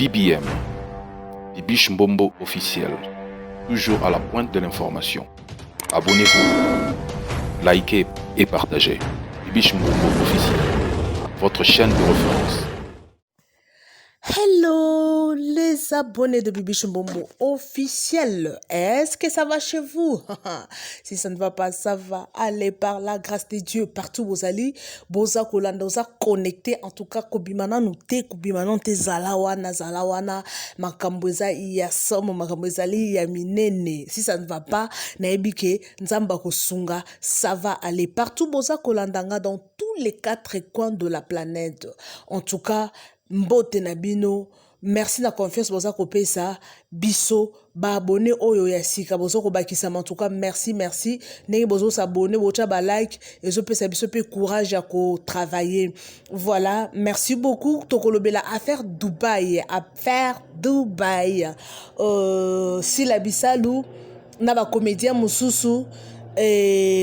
BBM, Bibiche Mbombo officiel, toujours à la pointe de l'information. Abonnez-vous, likez et partagez. Bibiche Mbombo officiel, votre chaîne de référence. Hello les abonnés de Bibiche Mbombo officiel. Est-ce que ça va chez vous? Si ça ne va pas, ça va. Allez par la grâce de Dieu partout vous allez. Boza kolanda, boza connecté. En tout cas, kobimana nous te kobimana te zalawana makambweza iya somo makambweza li ya minene. Si ça ne va pas, naebike nzamba kosunga, ça va aller partout boza kolandanga dans tous les 4 coins de la planète. En tout cas, mbote na bino, merci na confiance boza kopesa biso ba abonné oyo ya sika bozo ko bakisa en tout cas merci nenge bozo s'abonner bocha ba like ezo pesa biso pe courage ya ko travailler. Voilà, merci beaucoup tokolobela affaire Dubaï si la bisalu na ba comédien mususu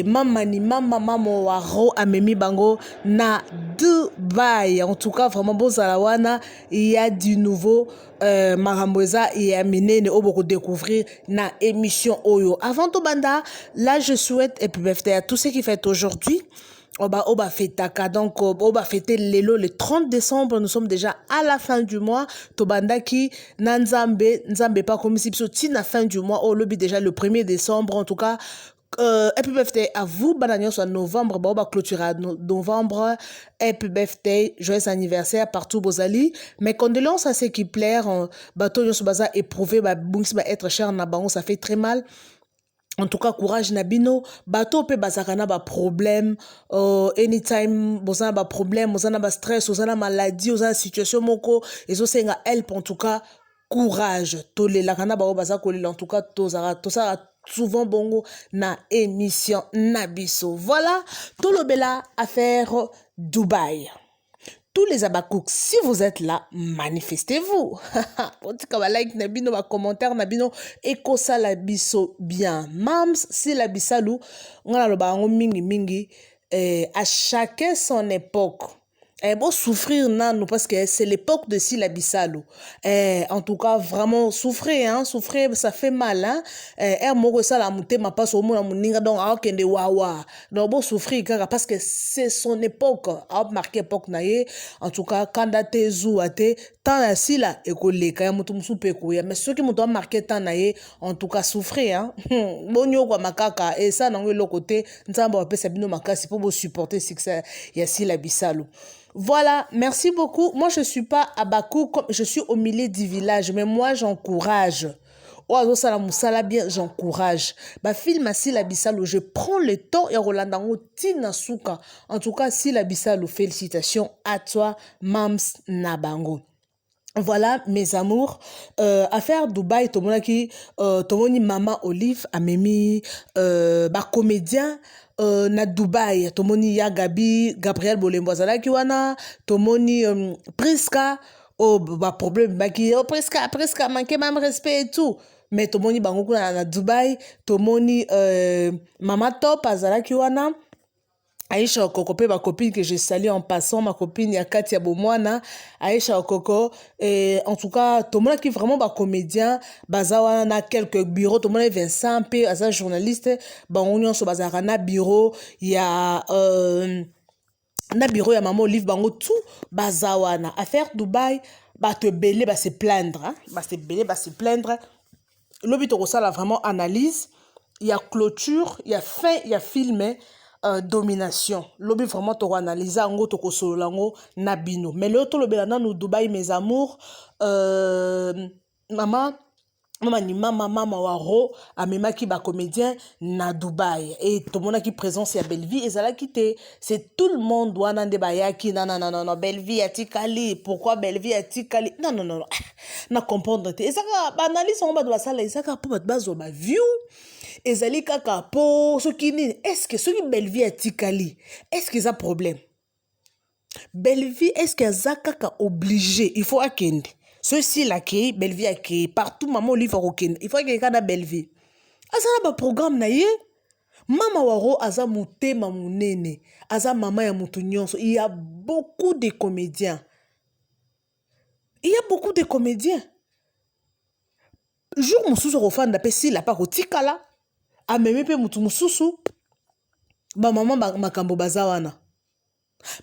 mama waro amemi bango na Dubaï. En tout cas vraiment bozala wana il y a du nouveau maramboza et aminene oboko découvrir na émission oyo. Avant to banda, là je souhaite et puis à tous ceux qui fêtent aujourd'hui Oba fêtaka donc oba fêter le 30 décembre. Nous sommes déjà à la fin du mois. Tobanda ki nzambe pas comme si tina fin du mois. Oh lobby déjà le 1er décembre en tout cas. Happy birthday à vous, bananion soit novembre, bah, on va clôturer novembre. Happy birthday, joyeux anniversaire partout, Bozali. Mes condoléances à ceux qui plairent, bateau, yon baza éprouvé, bah, être cher, nabango, ça fait très mal. En tout cas, courage nabino, bateau pe bazakana ba problème, anytime, bozana ba problème, bozana ba stress, bozana maladie, bozana situation moko, et senga help, en tout cas, courage. Tole la kana ba baza kolé, en tout cas, tosara souvent bongo na émission nabiso. Voilà, tout le bella affaire Dubaï. Tous les abakouk, si vous êtes là, manifestez-vous. Like nabino, ba commentaire nabino, eko sa la biso bien. Mams, si la bisalou, on a le baron mingi, à chacun son époque. Bon souffrir non parce que c'est l'époque de Sila Bissalo. En tout cas vraiment souffrir ça fait mal moko ça la mouté ma passe au monde muninga donc kende wawa donc bon souffrir parce que c'est son époque a marqué époque naie en tout cas candidat zouate tant la Sila ekoleka ya mutu musupe koya mais ceux qui mutu a marqué tant naie en tout cas souffrir bonyo kwa makaka et ça nango le côté nzamba pesa bino makasi pour supporter succès ya Sila Bissalo. Voilà, merci beaucoup. Moi, je ne suis pas à Bakou, je suis au milieu du village, mais moi, j'encourage. Oh, ça bien, j'encourage. Bah, film Sila Bissalo, je prends le temps et Rolandango Tina Souka. En tout cas, Sila Bissalo, félicitations à toi, Mams Nabango. Voilà, mes amours. Affaire Dubaï, Tomonaki, Tomoni Mama Olive, Amemi, comédien. Na Dubaï, tomoni ya Gabriel Bolembozala kiwana, tomoni Priska, problème baki, Priska manque même respect et tout. Mais tomoni bango na Dubaï, tomoni Mama Top azala kiwana. Aïcha Okoko pe ma copine que je salue en passant, ma copine Katia Bomwana, Aïcha Okoko, et en tout cas, tout le monde qui est vraiment comédien, bazawa na quelques bureaux, tout le monde est Vincent, pe asa journaliste, on y a bazarana bureau, il y a na bureau ya maman Olive bango tout bazawa na affaire Dubaï, te belé se plaindre, se plaindre. L'obit au ça la vraiment analyse, il y a clôture, il y a fin, il y a filmé. Domination. Lobi vraiment to analyser ngo to kosololango nabino. Mais le to lobela na nous Dubaï mes amours maman waro amema ki ba comédien na Dubaï et tout le monde qui présence ya Belleville et ça quitté c'est tout le monde doit nande ba yaki non Belleville atikali pourquoi Belleville atikali non na comprendre te et ça ba analyse on ba do sala et ça ka pour ba zo ba view ezali kaka po soki nini est-ce que soki Belleville atikali est-ce que ça problème Belleville est-ce que ça kaka obligé il faut akende ceci là qui Belleville qui partout maman Olive okende il faut que kana Belleville azala ba programme na ye mama waro aza mutema munene aza mama ya mutu nyonso il y a beaucoup de comédiens. Il y a beaucoup de comédiens. Jour mususu rofanda pe si la pa kotikala ameme pe mutu mususu ba maman makambo bazawana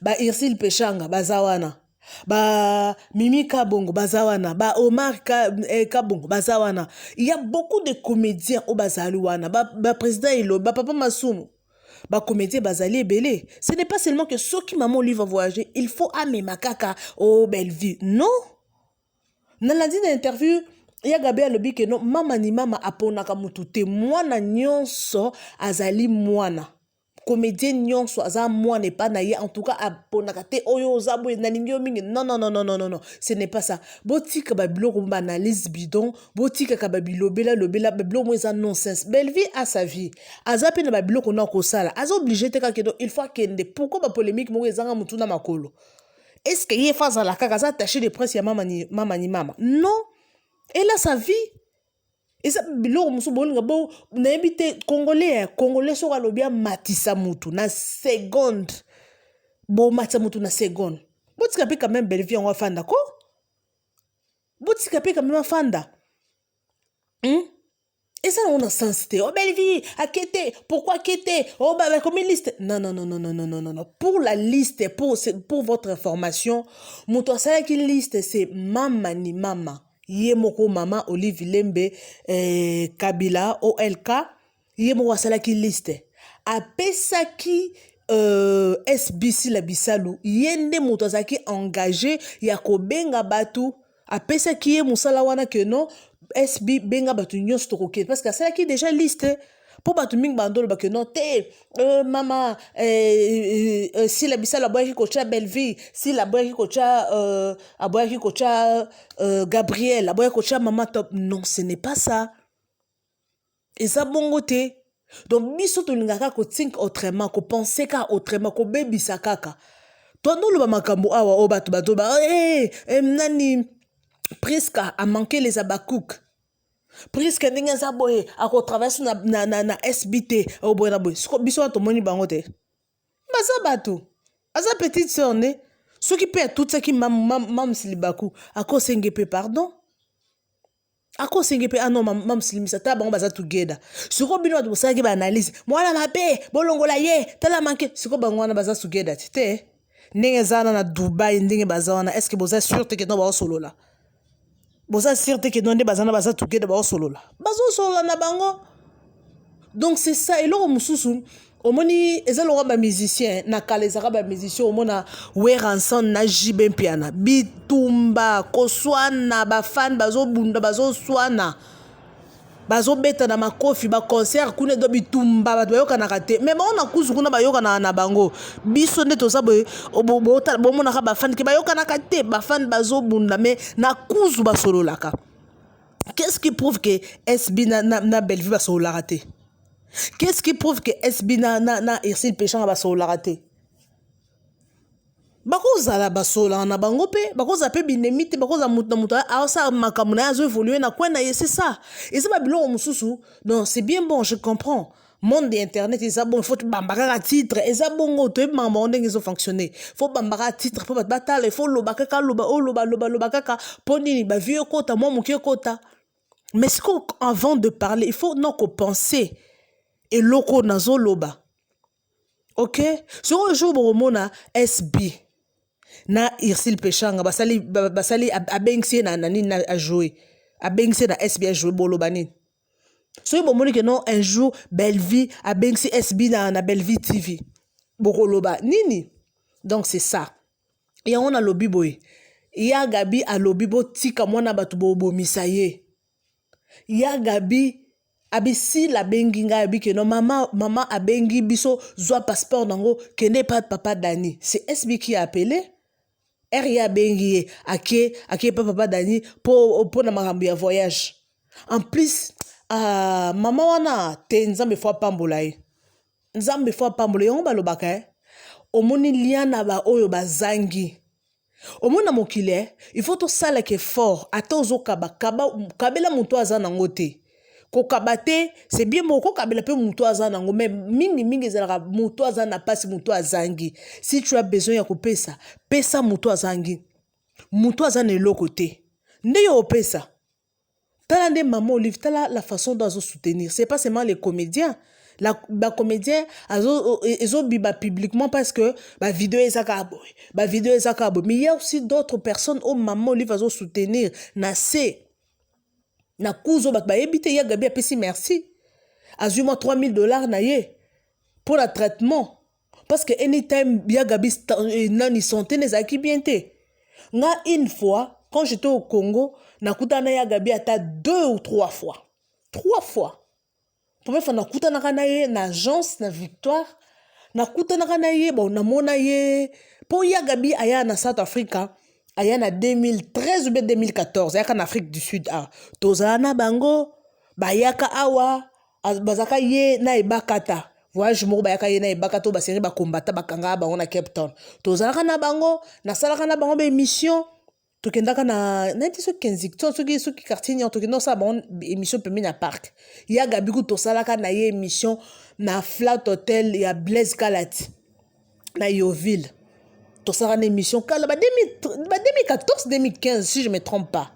ba Irsil Peshanga bazawana ba Mimi Kabongo bazawana ba Omar Kabongo bazawana. Il y a beaucoup de comédiens au bazaluana ba président Ilo ba papa Masumu ba comédien bazali ebele. Ce n'est pas seulement que ceux qui maman lui va voyager, il faut amener makaka au belle vie. Non. Dans la dîne interview, il y a Gabriel Lobi que non mama ni mama aponaka mutu te mwana nyonso azali mwana. Comédien nyonso aza mwana pas naye en tout cas aponaka te oyo zabo na ningyo mingi. Non non non non non non, ce n'est pas ça. Botika babilo komba analyse bidon, botika ka babilo bela babilo mo eza nonsense. Belle vie a sa vie. Aza pe na babilo kona ko sala. Aza obligé te ka kedo il faut kende. Pourquoi ba polémique mo ezanga mutu na makolo? Est-ce que y est face à la kaka aza attaché de presse ya mama ni mama? Non. Elle a sa vie. Et ça, bilo musu bolinga bo na ebite congolais so kalobia matisa mutu na seconde. Bo matisa mutu na seconde. Botika pe quand même belle vie on va fanda ko? Botika pe quand même fanda. Et ça on a sensité. Oh belle vie, à quêter. Pourquoi quêter? Oh bah comme une liste. Non non non non non non non non non. Pour la liste pour votre information, mutu sala ki liste c'est mama ni mama. Yemoko mama Olive Lembe Kabila OLK yemoko asalaki liste apesaki SBC la bisalu yende moto azaki engagé ya kobenga batu apesaki ye musala wana que non SB benga batu nyonso tokoke parce que asalaki déjà liste pour batu mingi bandolo ba que non te mama si la bisala boyaki kocha belle vie si la boyaki kocha aboyaki kocha Gabriel aboyaki kocha mama top. Non, ce n'est pas ça. Et ça bongo te. Donc biso to lingaka ko think autrement, ko penser ka autrement, ko bebisa kaka. Toi non le makambo awa o batu ba nani presque a manqué les abakouk. Presque ndenge za boye ako traverse na SBT o boye na boye siko biso to moni bango te baza bato aza petite sœur ne ce qui peut tout ça qui mam silibaku ako sengepe pardon ako sengepe ah non mam silimisa ta bango baza together siko bino to saki ba analyse mwana mabe bolongola ye tala manke siko bango wana baza together te ndenge zana na Dubai ndenge baza wana est-ce que boza sûr te que no ba solo là boza certes que non de bazana baza tuke de ba solola bazo solola na bango. Donc c'est ça et lo mususu omoni ezalo ba musicien na kalezaka ba musicien omona weranson na jibe piana bitumba koswana ba fan bazo bunda bazo swana bazo beta na makofi ba concert kuna do bitumba ba yoka na kate mais on a kuzu kuna ba yoka na bango biso nde to sabo bo mona ka ba fan ke ba yoka na kate ba fan bazo bunda mais na kuzu ba solo laka. Qu'est-ce qui prouve que SB na belle vie ba solo la raté? Qu'est-ce qui prouve que SB na Irsil Peshanga ba solo la raté? Bakoza la basola na bango pe bakoza pe binemite bakoza muta asa makamuna azo évoluer na kwena c'est ça. Et ça babilo mususu. Non, c'est bien bon, je comprends. Monde d'internet ça bon, faut bambara titre et ça bon to mambo ndenge zo fonctionner. Faut bambara titre pour batale, faut lobaka loba kaka poni ba vieux kota moi mukie kota. Mais ce qu'avant de parler, il faut non qu'on penser et loko nazo loba. OK? Sur un jour bomona SB na Irsil Peshanga basali abengsi na nani na a jouer abengsi na SB a jouer bolo bani so bo moni que non un jour belle vie abengsi SB na belle vie TV bokoloba nini. Donc c'est ça et on a lobby boy ya Gabi a lobby bo tika mwana batu bo misaye ya Gabi abisi la bengi nga abi que non maman abengi biso zwa passeport nango que n'est pas papa Dani. C'est SB qui a appelé Eria bengi ake papa Dani pour na makambo ya voyage. En plus maman wana te nzambe fo pambola ye nzambe fo pambola yongo balobaka omoni liana ba oyo bazangi omona mokile il faut to sala ke fort atozo kabela muto azana ngote ko kabate c'est bien moko kabela pe muto azana ngo mais mingi ezalaka muto azana pasi muto azangi. Si tu as besoin ya kopesa pesa muto azangi muto azana eloko te Nde yo opesa. Tala nde maman Olive, tala la façon dont soutenir. C'est pas seulement les comédiens. La comédien ils ont biba publiquement parce que ma vidéo est acabo. Ma vidéo est acabo. Mais il y a aussi d'autres personnes au maman Olive à soutenir. Na se. Na kuzo bak ba ebite ya gabi apesi merci. Azuma $3,000 na ye pour le traitement. Parce que anytime ya gabi nani santé les acquis bien te. Nga une fois quand j'étais au Congo, nakutana ya gabi ata 2 ou 3 fois. 3 fois. Première fois nakutana kana ye na agence na Victoire. Nakutana kana ye bon namona ye po ya gabi aya na South Africa. Aya na 2013 ou 2014 aya na Afrique du Sud a. Tozana bango bayaka awa bazaka ye na ebakata. Voyage moko bayaka ye na ebakata ba série ba combattant bakanga bango na Cape Town. Tozala na bango na sala kana bango be émission. Tokendaka na neti so Kensington so ki quartier ni tokenda sa bon émission pemi na parc. Ya gabiku to salaka na ye émission na Flat Hotel ya Blaise Kalati na Yoville. To sala na émission kala ba 2014 2015 si je me trompe pas.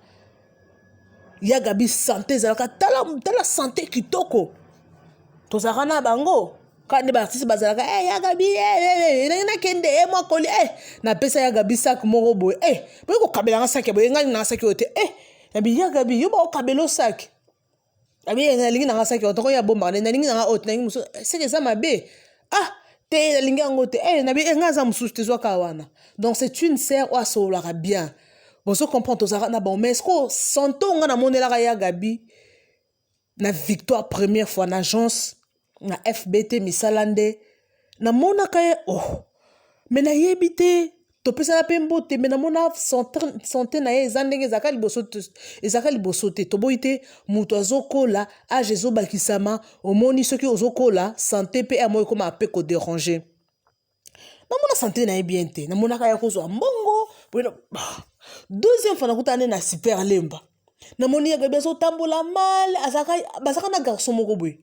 Ya gabi santé zalaka tala santé kitoko. To sala na bango quand les artistes bazalaka ya gabi na kende moi koli na pesa ya gabi sac moko boy boy ko kabela na sac boy ngani na sac yote na bi ya gabi yo ba kabelo sac abi na lingi na sac yote ko ya bomba na lingi na haute na lingi muso c'est que ça mabe te na lingi ngote na bi ngaza musu te zwa kawana. Donc c'est une sœur ou asolara bien bon so comprendre tozara na bon mais est-ce que santo nga na monela ya gabi na Victoire première fois na agence na FBT misalande na mona kaye mais na yebite to pesa na pembo te mais na mona santé na ye zandenge zakali bosote to boite muto azokola age ezobakisama omoni soki ozokola santé pe amoy koma ape ko déranger na mona santé na ye bien te na mona kaya kozwa mbongo deuxième fois na kutane na Super Lemba na moni ya gabi azotambola mal bazaka na garçon moko boye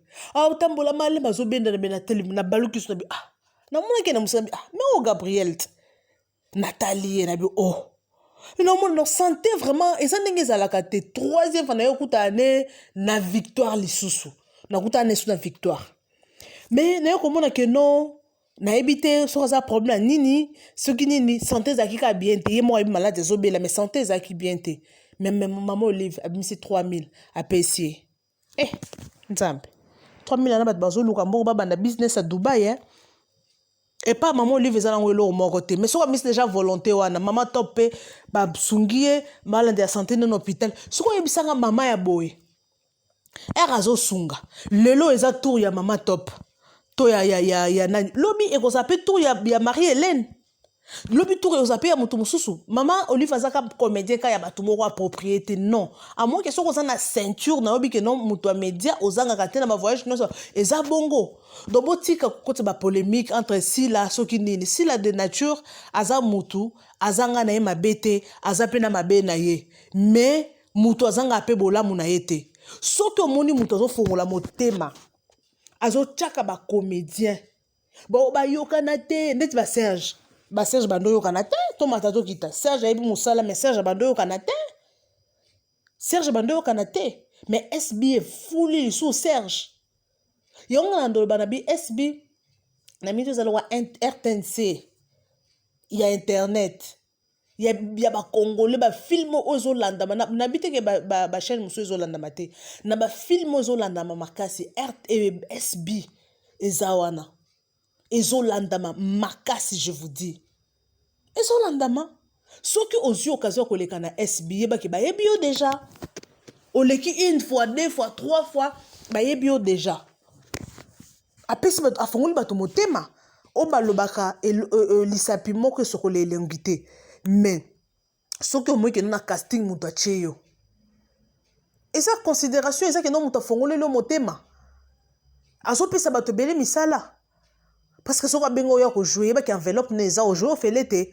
tambola mal bazobenda na bena tele na baluki so na bi na moni ke na musambi mais Gabriel Nathalie na bi na moni no santé vraiment et ça ndenge ezalaka te troisième fois na yo kutane na Victoire lisusu na kutane sur na Victoire mais na yo komona ke non na ebite so za problème nini soki nini santé zakika bien te ye mo malade ezobela mais santé zaki bien te. Même maman Olive a mis 3,000 à payer. Nzambe. 3,000 à battre bazo luka mboko banda business à Dubaï et pas maman Olive ezala ngwelo morote mais so mis déjà volonté wana maman topé ba sungie malade ya santé dans l'hôpital. Soko yebisanga maman ya boy. Erazo sunga. Lelo eza tour ya maman top. To ya nani. Lobi e ko sape tour ya Marie-Hélène. Lobi tour et zappé à mutu mususu maman Olive azaka comédien ka ya batu moko propriété non à moins que so ko na ceinture na obi que non mutu média ozanga ka te na ba voyage non eza bongo do botika ko te ba polémique entre Sila soki nini Sila de nature aza mutu azanga na ye mabete azape na mabe na ye mais mutu azanga pe bolamu na yete soki omoni mutu azo fongola motema azo tchaka ba comédien bon ba yokana te ndeti ba Serge Bandoyo Kanate, Tomatato Kita. Serge Aïbi Moussala, mais Serge Bandoyo Kanate. Serge Bandoyo Kanate. Mais SB est foulé sous Serge. Yon Nando Banabi SB. Nami tous alors RTNC. Il y a Internet. Il y a ba Congolais, ba film aux Zolanda. Nabite ke ba chaîne Moussou Zolanda mate. Na ba film aux Zolanda makasi SB. Ezawana. Ezolandama makasi je vous dis ezolandama soki ozi occasion koleka na SB ba ke ba yebio déjà oleki une fois deux fois trois fois ba yebio déjà apesi bato afongoli bato motema o balobaka lisapi moko sokole elengite mais soki omoki na casting muto acheyo eza considération eza ke no muto afongoli lo motema azopesa bato bele misala. Parce que si on a joué, il y a enveloppe neza au jouer au felete.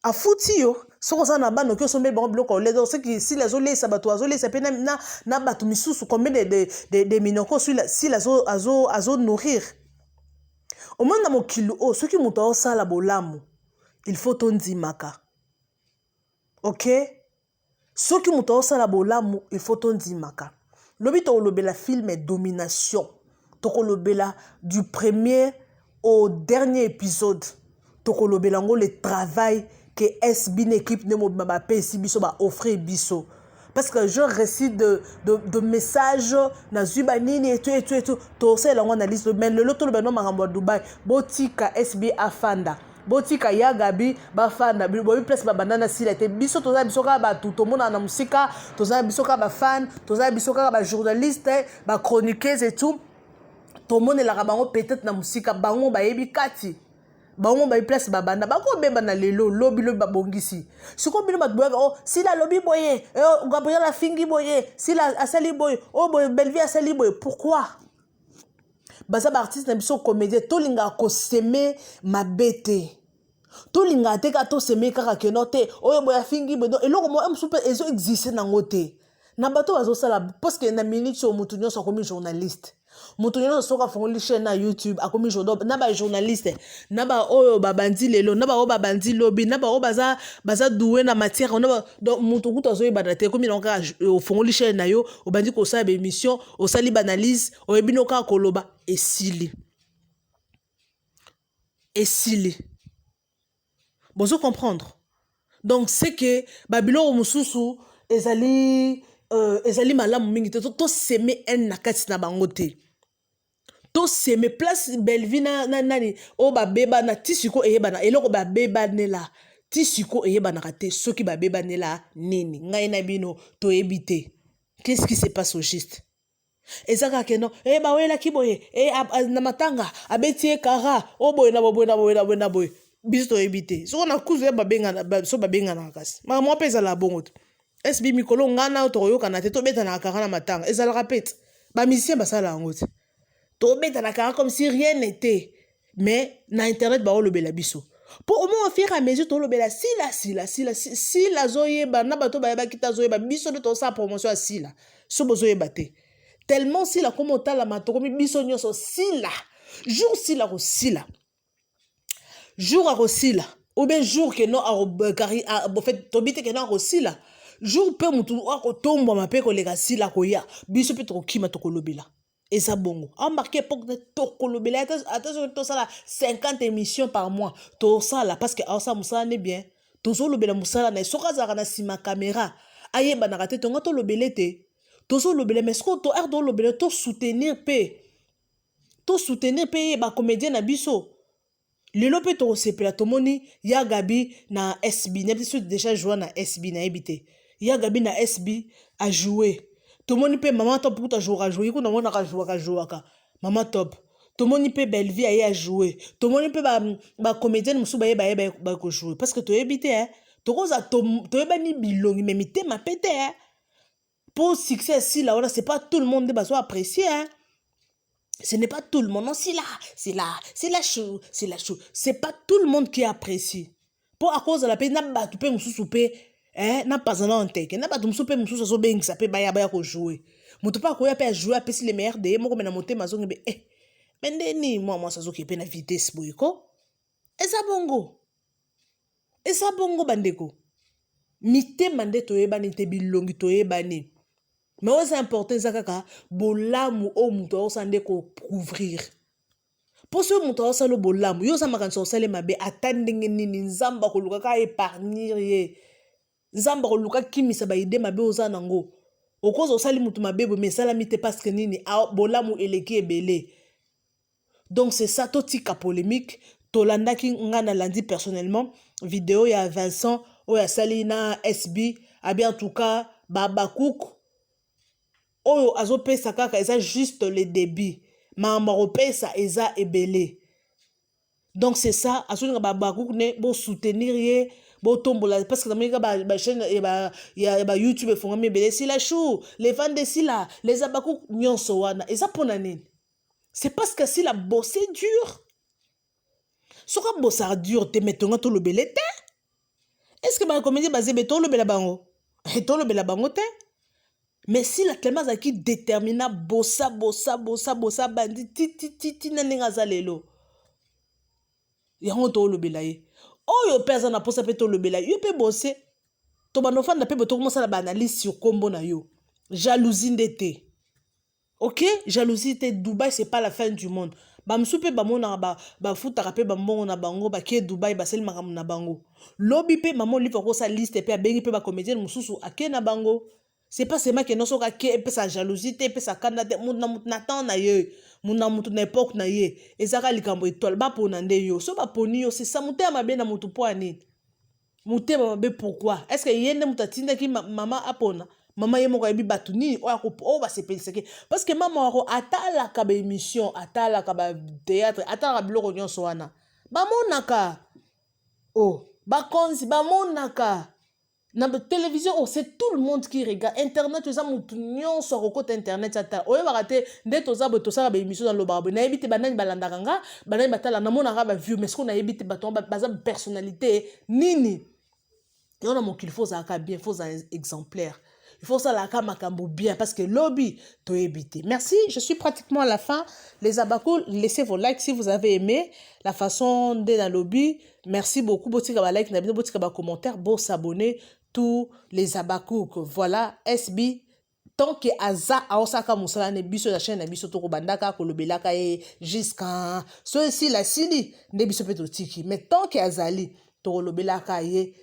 A fouti yo, si on a ban que son bon bloc les autres qui si les olé sabato azolé ça peut na batu misusu combien de minoko si la azo nourrir. Au moins dans mon kilo ceux qui montent ça la bolamu. Il faut ton dimaka. OK? soki moto osala bolamu il faut tondimaka lobi tokolobela film domination tokolobela du premier au dernier épisode tokolobela ngo le travail que SB l'équipe ne mobima ba pesi biso ba offrir biso parce que je récite de messages na zuba nini et tout to c'est la analyse mais le loto le beno makambo Dubai botika SB afanda botika ya gabi bafanda bobi place ba banana sila te biso toza biso ka ba tout mona na musika toza biso ka ba fan toza biso ka ba journaliste ba chroniqueuse et tout to mona la bango peut-être na musika bango ba yebi kati bango ba place ba banda ba ko beba na lelo lobi ba bongisi siko bino batboya oh si la lobi boye Gabriel la fingi boye si la asali boye oh boye Belleville asali boye pourquoi baza ba artiste na biso comédien to linga ko semer mabete to linga te ka to semer kaka kenote oyo boya fingi boye eloko mo msupe ezo exister na ngote na bato bazo sala parce que na minute so mutu nyonso komi journaliste mutu nyonso soka fongoli chaîne na YouTube akomi journaliste na ba journaliste na ba oyo babandi lelo na ba oyo babandi lobi na ba oyo baza doué na matière na ba donc mutu kuto zo yebana te komi na ka fongoli chaîne na yo obandi ko sala émission o sali banalise o ebino ka koloba esili bozo comprendre donc c'est que babilo mususu ezali malamu mingi te to semer un nakati na bango te to semer place Belleville na nani o ba beba na tisiko eyebana eloko ba beba nela tisiko eyebana te soki ba beba nela nini ngai na bino to ebite qu'est-ce qui se passe au juste ezaka keno ba wela kiboye na matanga abetie kara o boye na boye biso to ebite so na kuzu ya babenga na kasi ma mo pesa la bongo SB mikolo ngana toyoka na te to beta na kara na matanga ezala rapete ba musicien basala yango te to beta na kara comme si rien n'était mais na internet ba olobela biso pour au moins au fur et à mesure to lobela sila zoyeba na bato ba kita zoyeba biso de to sa promotion sila so bozoyeba te tellement sila comme otala matoko mi biso nyonso sila jour sila ko sila jour a rosila ou bien jour que non en fait tobite que non rosila jour pe mutu ako tombo mape ko lega sila ko ya biso pe to kima to kolobela eza bongo a marqué époque de to kolobela attention to sala 50 émissions par mois to sala parce que ça musala ne bien to zo lobela musala na soka zaka na sima caméra ayeba na raté to ngato lobele te to zo lobela mais ce ko to do lobela to soutenir pe ba comédien na biso lelo pe to sepela to moni ya Gabi na SB na biso déjà joué na SB na ebité ya Gabi na SB a joué to moni pe maman top pour ta jouer ko na mona ka jouer ka maman top to moni pe Belleville a joué to moni pe ba comédienne musu ba ko jouer parce que to ebité hein to koza to ebani bilongi mais mité ma pété hein pour succès si là c'est pas tout le monde va apprécier hein. Ce n'est pas tout le monde. Non, c'est la chou. C'est pas tout le monde qui apprécie. Pour à cause de la paix, n'a pas tout peut souper, n'a pas un antenne, n'a pas tout souper, moussou so beng ça peut baya ko jouer. Moutou pas ko ya peut jouer à les meilleurs de moi comme na monter mazo ngebe mais ndeni moi ça zo ki pe na vitesse boyko. Eza bongo bandeko. Mité mande to ebani te bilongi to ebani. Mais c'est important zakaka bolamu o muto osande ko couvrir pour ce muto osalo bolamu yo samaka so sale mabe atandenge nini nzamba ko luka ka épargner ye nzamba ko luka kimisa ba ide mabe ozana ngo okozo osali mutu mabe bo mesala mite parce que nini bolamu eleki ebele donc c'est ça to tika polémique to landaki ngana landi personnellement vidéo ya Vincent o ya Salina SB a bien en tout cas Baba Cook oyo azopesa kaka eza juste le débit mama opesa eza ebele donc c'est ça asoninga babakuku ne bo soutenir ye bo tombola parce que namika ba chaîne ba YouTube fongami ebele sila chou les fans de sila les abakuku nyonso wana eza pona nini c'est parce que sila bossé dur soka bossa dur te metonga to lobele te est-ce que ba comédie basé beto lobela bango te mais si la tellement qui détermina bossa bandi titi na ninga zalelo yango to lobela ye oyo pesa na posa pe to lobela ye pe bosser to banofanda pe boto commencer la analyse sur combo na yo. Jalousie ndete. OK, jalousie te Dubaï c'est pas la fin du monde. Bamsupe bamona ba futaka pe bambongo na bango ba ke Dubaï ba sel makamu na bango. Lobi pe maman li fa ko sa liste pe abengi pe ba comédienne mususu ake na bango. C'est pas seulement que non so ka ke pe sa jalousie te pe sa kanda te muna mutna tan na ye. Muna mutu na époque na ye. Ezaka likambo étoile ba pona nde yo. So ba poni yo c'est ça muté mabe na mutu po ani. Muté mabe pourquoi? Est-ce que yende mutatinda ki mama apona? Maman yemo ko yebi batuni o ba se penseke parce que maman ko atala ka ba émission atala ka ba théâtre atala biloko nyonso wana ba monaka ba konzi ba monaka na télévision c'est tout le monde qui regarde internet ça mutu nyonso ko côté internet ata oyo ba raté nde toza to ça ba émission dans le barbe na yebite banani balandaka nga banani batala na monaka ba view mais ce qu'on a yebite baton ba personnalité nini et on a mon qu'il faut ça bien faut ça exemplaire. Il faut ça la kamakambo bien parce que lobby to éviter. Merci, je suis pratiquement à la fin. Les abakou, laissez vos likes si vous avez aimé la façon de la lobby. Merci beaucoup. Botika ba like, botika ba commentaire, beau s'abonner tous les abakou. Voilà, SB tant que aza a osaka musala ne biso la chaîne na biso to ko bandaka ko lobelaka e jusqu'à ceci la sili ne biso peto tiki. Mais tant que azali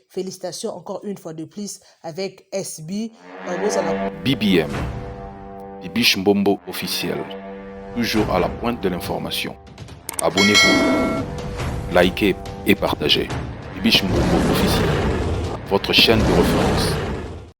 félicitations encore une fois de plus avec SB. BBM, Bibiche Mbombo officiel, toujours à la pointe de l'information. Abonnez-vous, likez et partagez. Bibiche Mbombo officiel, votre chaîne de référence.